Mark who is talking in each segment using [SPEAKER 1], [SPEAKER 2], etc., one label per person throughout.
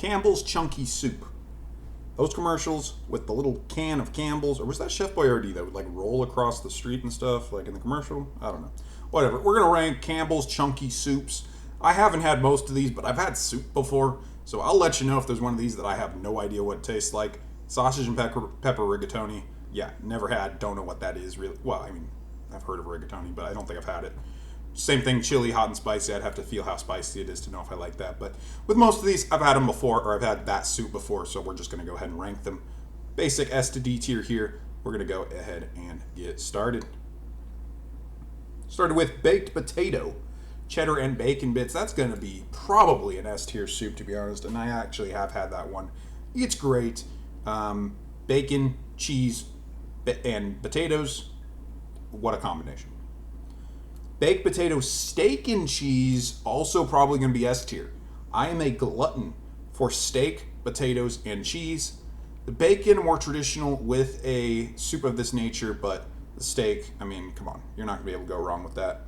[SPEAKER 1] Campbell's Chunky Soup. Those commercials with the little can of Campbell's, or was that Chef Boyardee that would like roll across the street and stuff, like in the commercial? I don't know. Whatever. We're gonna rank Campbell's Chunky Soups. I haven't had most of these, but I've had soup before, so I'll let you know if there's one of these that I have no idea what it tastes like. Sausage and pepper rigatoni. Yeah, never had. Don't know what that is really. Well, I mean, I've heard of rigatoni, but I don't think I've had it. Same thing, chili, hot and spicy. I'd have to feel how spicy it is to know if I like that. But with most of these, I've had them before, or I've had that soup before, so we're just going to go ahead and rank them. Basic S to D tier here. We're going to go ahead and get started. Started with baked potato, cheddar and bacon bits. That's going to be probably an S tier soup, to be honest, and I actually have had that one. It's great. Bacon, cheese, and potatoes. What a combination. Baked potato, steak and cheese, also probably going to be S tier. I am a glutton for steak, potatoes, and cheese. The bacon, more traditional with a soup of this nature, but the steak, I mean, come on. You're not going to be able to go wrong with that.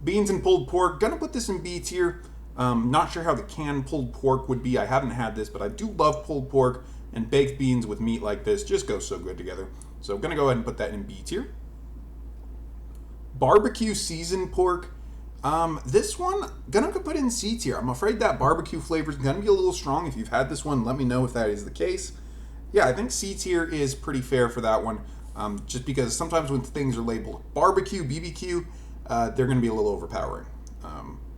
[SPEAKER 1] Beans and pulled pork, going to put this in B tier. Not sure how the canned pulled pork would be. I haven't had this, but I do love pulled pork, and baked beans with meat like this just go so good together. So I'm going to go ahead and put that in B tier. Barbecue seasoned pork. This one, gonna put in C tier. I'm afraid that barbecue flavor is gonna be a little strong. If you've had this one, let me know if that is the case. Yeah, I think C tier is pretty fair for that one. Just because sometimes when things are labeled barbecue, BBQ, they're gonna be a little overpowering.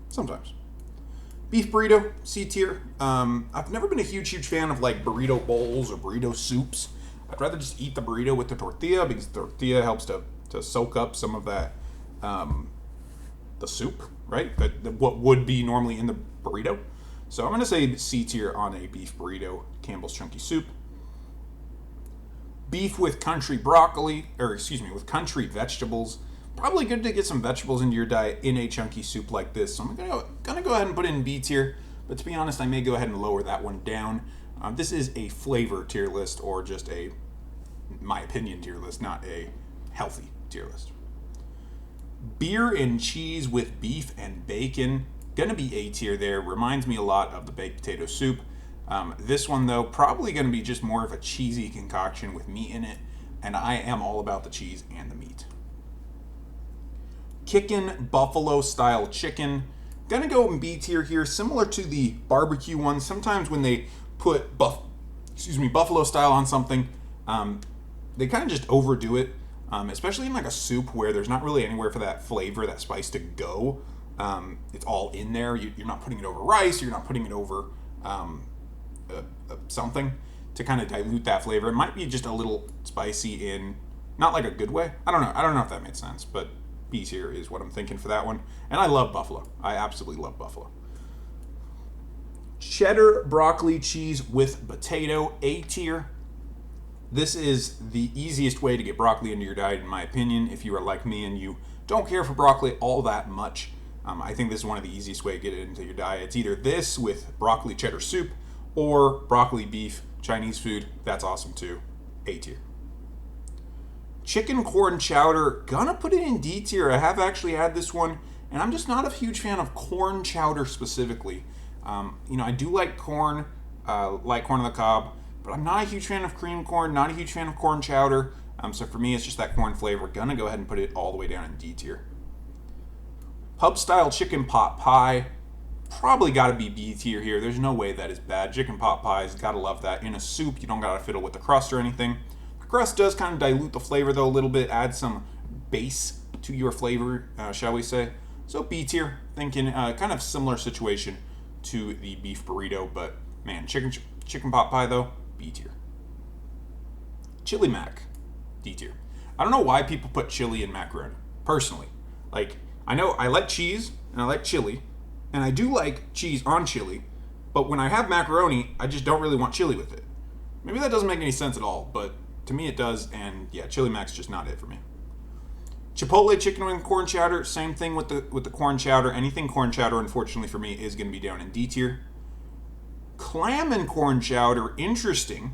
[SPEAKER 1] Sometimes. Beef burrito, C tier. I've never been a huge fan of like burrito bowls or burrito soups. I'd rather just eat the burrito with the tortilla because the tortilla helps to soak up some of that the soup, right? What would be normally in the burrito. So I'm going to say C tier on a beef burrito, Campbell's Chunky Soup. Beef with country broccoli, with country vegetables. Probably good to get some vegetables into your diet in a chunky soup like this. So I'm going to go ahead and put it in B tier. But to be honest, I may go ahead and lower that one down. This is a flavor tier list, or just my opinion tier list, not a healthy tier list. Beer and cheese with beef and bacon, gonna be A tier there. Reminds me a lot of the baked potato soup. This one though, probably gonna be just more of a cheesy concoction with meat in it, and I am all about the cheese and the meat. Kickin' buffalo style chicken, gonna go in B tier here, similar to the barbecue one. Sometimes when they put buffalo style on something, they kind of just overdo it. Especially in like a soup where there's not really anywhere for that flavor, that spice to go. It's all in there. You're not putting it over rice. You're not putting it over something to kind of dilute that flavor. It might be just a little spicy in not like a good way. I don't know if that made sense, but B tier is what I'm thinking for that one. And I love buffalo. I absolutely love buffalo. Cheddar broccoli cheese with potato, A tier. This is the easiest way to get broccoli into your diet, in my opinion. If you are like me and you don't care for broccoli all that much, I think this is one of the easiest way to get it into your diet. It's either this with broccoli cheddar soup or broccoli beef Chinese food. That's awesome too. A tier. Chicken corn chowder, gonna put it in D tier. I have actually had this one, and I'm just not a huge fan of corn chowder specifically. I do like corn, like corn on the cob, but I'm not a huge fan of cream corn, not a huge fan of corn chowder. So for me, it's just that corn flavor. Gonna go ahead and put it all the way down in D tier. Pub style chicken pot pie, probably gotta be B tier here. There's no way that is bad. Chicken pot pies, gotta love that. In a soup, you don't gotta fiddle with the crust or anything. The crust does kind of dilute the flavor though a little bit, add some base to your flavor, shall we say. So B tier, thinking kind of similar situation to the beef burrito, but man, chicken pot pie though, B tier. Chili mac, D tier. I don't know why people put chili in macaroni, personally. Like, I know I like cheese, and I like chili, and I do like cheese on chili, but when I have macaroni, I just don't really want chili with it. Maybe that doesn't make any sense at all, but to me it does, and yeah, chili mac's just not it for me. Chipotle chicken wing corn chowder, same thing with the corn chowder. Anything corn chowder, unfortunately for me, is going to be down in D tier. Clam and corn chowder, interesting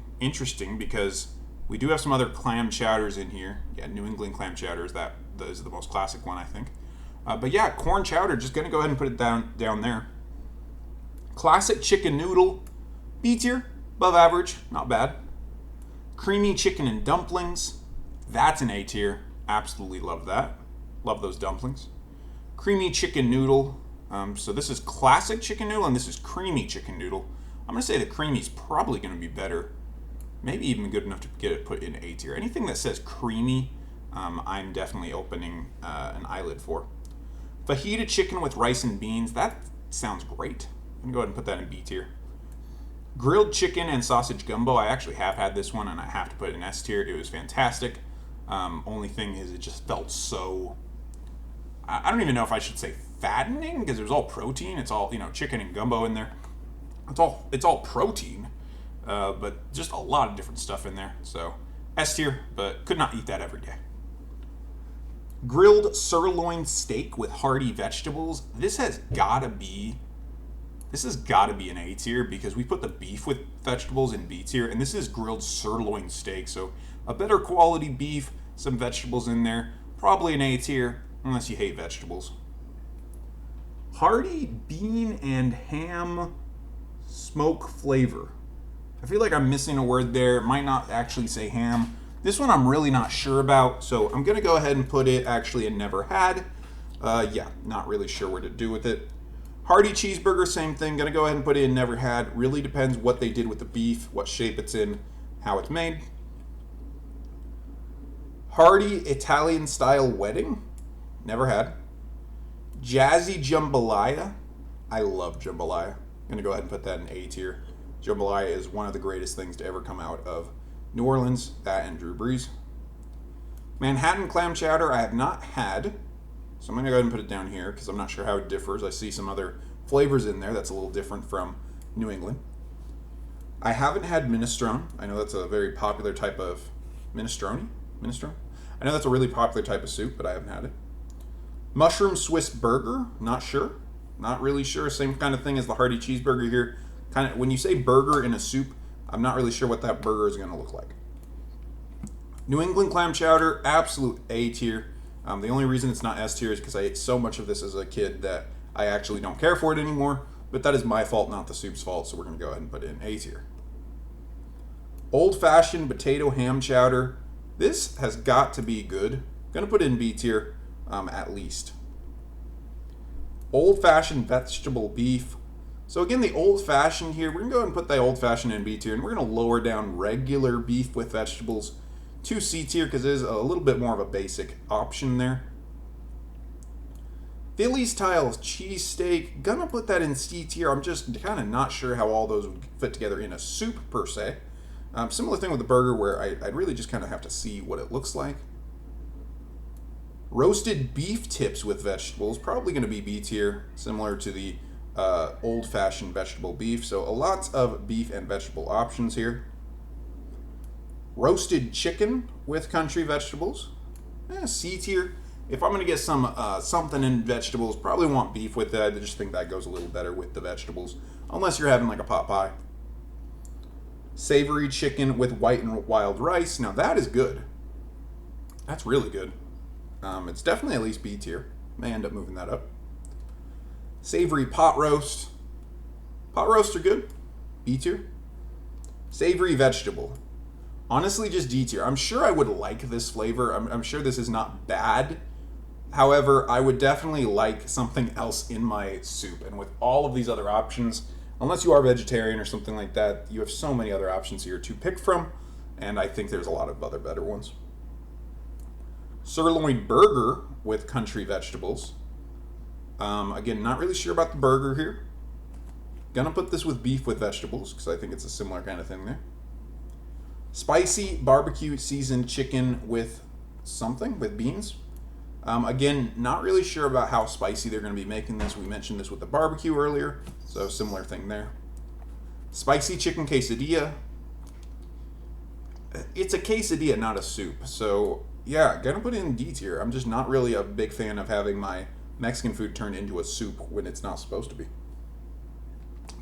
[SPEAKER 1] because we do have some other clam chowders in here. Yeah, New England clam chowders, that is the most classic one, I think. But yeah, corn chowder, just going to go ahead and put it down there. Classic chicken noodle, B tier, above average, not bad. Creamy chicken and dumplings, that's an A tier. Absolutely love that. Love those dumplings. Creamy chicken noodle. So this is classic chicken noodle and this is creamy chicken noodle. I'm going to say the creamy's probably going to be better. Maybe even good enough to get it put in A tier. Anything that says creamy, I'm definitely opening an eyelid for. Fajita chicken with rice and beans, that sounds great. I'm going to go ahead and put that in B tier. Grilled chicken and sausage gumbo, I actually have had this one and I have to put it in S tier. It was fantastic. Only thing is it just felt so, I don't even know if I should say fattening, because it was all protein. It's all, chicken and gumbo in there. It's all protein, but just a lot of different stuff in there. So S tier, but could not eat that every day. Grilled sirloin steak with hearty vegetables. This has got to be an A tier because we put the beef with vegetables in B tier, and this is grilled sirloin steak. So a better quality beef, some vegetables in there, probably an A tier unless you hate vegetables. Hearty bean and ham smoke flavor. I feel like I'm missing a word there. It might not actually say ham. This one I'm really not sure about, so I'm going to go ahead and put it actually in never had. Not really sure what to do with it. Hearty cheeseburger, same thing. Going to go ahead and put it in never had. Really depends what they did with the beef, what shape it's in, how it's made. Hearty Italian style wedding. Never had. Jazzy jambalaya. I love jambalaya. I'm going to go ahead and put that in A tier. Jambalaya is one of the greatest things to ever come out of New Orleans, that and Drew Brees. Manhattan clam chowder I have not had, so I'm going to go ahead and put it down here because I'm not sure how it differs. I see some other flavors in there that's a little different from New England. I haven't had minestrone. I know that's a very popular type of minestrone. I know that's a really popular type of soup, but I haven't had it. Mushroom Swiss burger, not sure. Not really sure. Same kind of thing as the hearty cheeseburger here. Kind of when you say burger in a soup, I'm not really sure what that burger is going to look like. New England clam chowder, absolute A tier. The only reason it's not S tier is because I ate so much of this as a kid that I actually don't care for it anymore. But that is my fault, not the soup's fault, so we're going to go ahead and put it in A tier. Old fashioned potato ham chowder. This has got to be good. Going to put it in B tier, at least. Old fashioned vegetable beef. So again, the old-fashioned here, we're going to go ahead and put the old-fashioned in B tier, and we're going to lower down regular beef with vegetables to C tier because it is a little bit more of a basic option there. Philly-style cheesesteak, going to put that in C tier. I'm just kind of not sure how all those would fit together in a soup per se. Similar thing with the burger where I'd really just kind of have to see what it looks like. Roasted beef tips with vegetables, probably going to be B tier, similar to the old-fashioned vegetable beef. So a lot of beef and vegetable options here. Roasted chicken with country vegetables. C tier. If I'm going to get some something in vegetables, probably want beef with that. I just think that goes a little better with the vegetables. Unless you're having like a pot pie. Savory chicken with white and wild rice. Now that is good. That's really good. It's definitely at least B tier. May end up moving that up. Savory pot roast. Pot roasts are good. B tier. Savory vegetable. Honestly, just D tier. I'm sure I would like this flavor. I'm sure this is not bad. However, I would definitely like something else in my soup. And with all of these other options, unless you are vegetarian or something like that, you have so many other options here to pick from. And I think there's a lot of other better ones. Sirloin burger with country vegetables. Again, not really sure about the burger here. Gonna put this with beef with vegetables because I think it's a similar kind of thing there. Spicy barbecue seasoned chicken with something, with beans. Again, not really sure about how spicy they're going to be making this. We mentioned this with the barbecue earlier, so similar thing there. Spicy chicken quesadilla. It's a quesadilla, not a soup. So, yeah, gonna put it in D tier. I'm just not really a big fan of having my Mexican food turned into a soup when it's not supposed to be.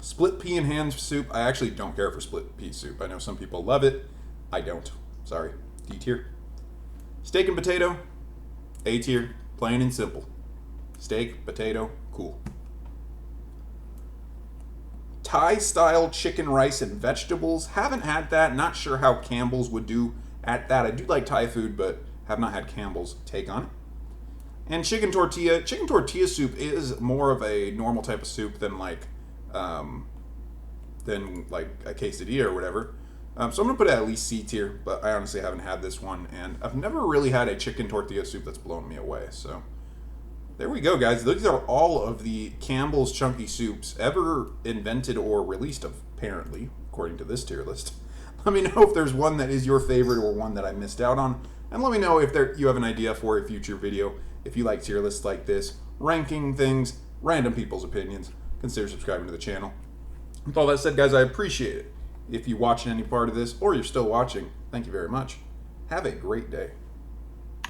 [SPEAKER 1] Split pea and ham soup. I actually don't care for split pea soup. I know some people love it. I don't. Sorry. D tier. Steak and potato. A tier. Plain and simple. Steak, potato, cool. Thai-style chicken rice and vegetables. Haven't had that. Not sure how Campbell's would do at that. I do like Thai food, but have not had Campbell's take on it. And chicken tortilla. Chicken tortilla soup is more of a normal type of soup than like a quesadilla or whatever. So I'm gonna put it at least C tier, but I honestly haven't had this one, and I've never really had a chicken tortilla soup that's blown me away. So there we go, guys. These are all of the Campbell's chunky soups ever invented or released, apparently, according to this tier list. Let me know if there's one that is your favorite or one that I missed out on. And let me know if you have an idea for a future video. If you like tier lists like this, ranking things, random people's opinions, consider subscribing to the channel. With all that said, guys, I appreciate it. If you watched any part of this or you're still watching, thank you very much. Have a great day.